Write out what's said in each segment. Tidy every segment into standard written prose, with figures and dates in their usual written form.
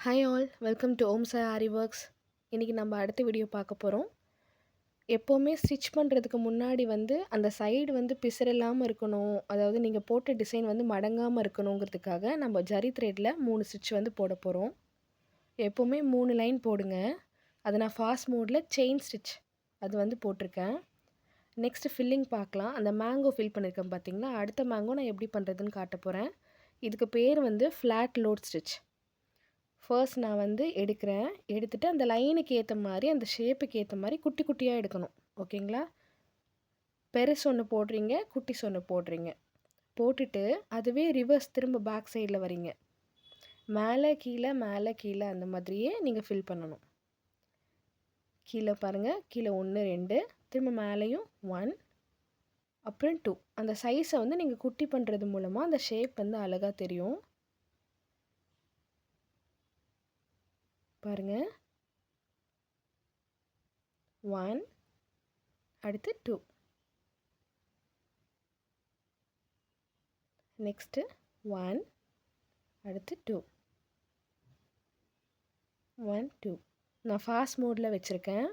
Hi all, welcome to Om Sai Aari works. இன்றைக்கி நம்ம அடுத்த வீடியோ பார்க்க போகிறோம். எப்போவுமே ஸ்டிச் பண்ணுறதுக்கு முன்னாடி அந்த சைடு பிசுறில்லாமல் இருக்கணும், அதாவது நீங்கள் போட்ட டிசைன் மடங்காமல் இருக்கணுங்கிறதுக்காக நம்ம ஜரி த்ரெட்டில் 3 ஸ்டிச் போட போகிறோம். எப்போவுமே 3 லைன் போடுங்க. அதை நான் ஃபாஸ்ட் மோடில் செயின் ஸ்டிச் அது போட்டிருக்கேன். நெக்ஸ்ட்டு ஃபில்லிங் பார்க்கலாம். அந்த மேங்கோ ஃபில் பண்ணியிருக்கேன் பார்த்தீங்களா, அடுத்த மேங்கோ நான் எப்படி பண்ணுறதுன்னு காட்ட போகிறேன். இதுக்கு பேர் ஃப்ளாட் லோட் ஸ்டிச். ஃபர்ஸ்ட் நான் எடுக்கிறேன். எடுத்துகிட்டு அந்த லைனுக்கு ஏற்ற மாதிரி, அந்த ஷேப்புக்கு ஏற்ற மாதிரி குட்டி குட்டியாக எடுக்கணும். ஓகேங்களா? பெருசு ஒன்று போடுறீங்க, குட்டிஸ் ஒன்று போடுறீங்க. போட்டுட்டு அதுவே ரிவர்ஸ் திரும்ப பேக் சைடில் வரீங்க. மேலே கீழே அந்த மாதிரியே நீங்கள் ஃபில் பண்ணணும். கீழே பாருங்கள், கீழே 1 2, திரும்ப மேலேயும் 1, அப்புறம் 2. அந்த சைஸை நீங்கள் குட்டி பண்ணுறது மூலமாக அந்த ஷேப் அழகாக தெரியும். பாருங்கள், 1, அடுத்து 2, நெக்ஸ்ட்டு 1, அடுத்து 2, 1 2. நான் ஃபாஸ்ட் மோடில் வச்சுருக்கேன்.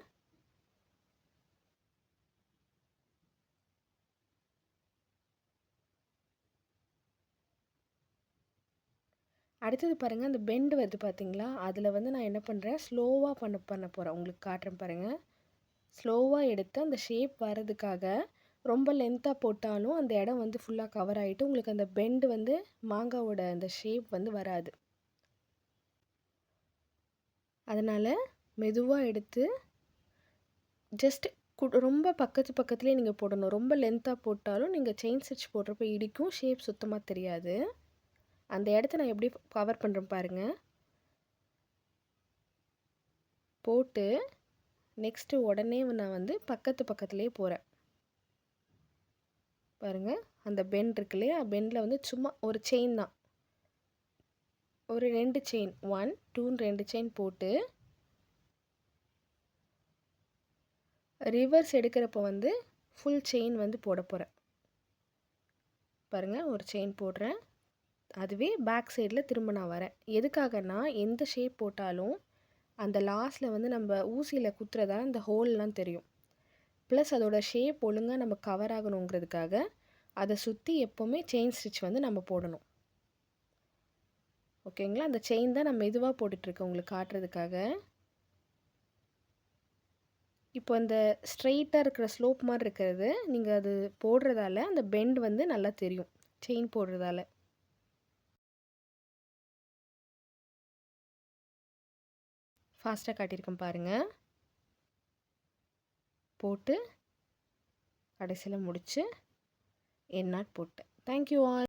அடுத்தது பாருங்கள், அந்த பெண்டு வருது பார்த்தீங்களா, அதில் நான் என்ன பண்ணுறேன், ஸ்லோவாக பண்ண போகிறேன். உங்களுக்கு காட்டுறேன் பாருங்கள். ஸ்லோவாக எடுத்து அந்த ஷேப் வர்றதுக்காக ரொம்ப லென்த்தாக போட்டாலும் அந்த இடம் ஃபுல்லாக கவர் ஆகிட்டு உங்களுக்கு அந்த பெண்டு மாங்காவோட அந்த ஷேப் வராது. அதனால் மெதுவாக எடுத்து ஜஸ்ட் ரொம்ப பக்கத்துலேயே நீங்கள் போடணும். ரொம்ப லென்த்தாக போட்டாலும் நீங்கள் செயின் ஸ்டிச் போடுறப்ப இடிக்கும், ஷேப் சுத்தமாக தெரியாது. அந்த இடத்த நான் எப்படி கவர் பண்ணுறேன் பாருங்கள். போட்டு நெக்ஸ்ட்டு உடனே நான் பக்கத்துலேயே போகிறேன். பாருங்கள், அந்த பெண்ட் இருக்கு இல்லையா, பெண்டில் சும்மா ஒரு செயின் தான், ஒரு 2 செயின், 1 2 2 செயின் போட்டு ரிவர்ஸ் எடுக்கிறப்ப ஃபுல் செயின் போட போகிறேன். பாருங்கள், ஒரு செயின் போடுறேன். அதுவே பேக் சைடில் திரும்ப நான் வரேன். எதுக்காகனா, எந்த ஷேப் போட்டாலும் அந்த லாஸ்ட்டில் நம்ம ஊசியில் குத்துறதால அந்த ஹோல்லாம் தெரியும். ப்ளஸ் அதோட ஷேப் ஒழுங்காக நம்ம கவர் ஆகணுங்கிறதுக்காக அதை சுற்றி எப்போவுமே செயின் ஸ்டிச் நம்ம போடணும். ஓகேங்களா? அந்த செயின் தான் நான் மெதுவாக போட்டுட்ருக்கேன் உங்களுக்கு காட்டுறதுக்காக. இப்போ அந்த ஸ்ட்ரெயிட்டாக இருக்கிற ஸ்லோப் மாதிரி இருக்கிறது நீங்கள் அது போடுறதால அந்த பெண்ட் நல்லா தெரியும், செயின் போடுறதால. ஃபாஸ்ட்டாக காட்டியிருக்கேன் பாருங்கள். போட்டு கடைசியில் முடித்து என் நாட் போட்டேன். Thank you all.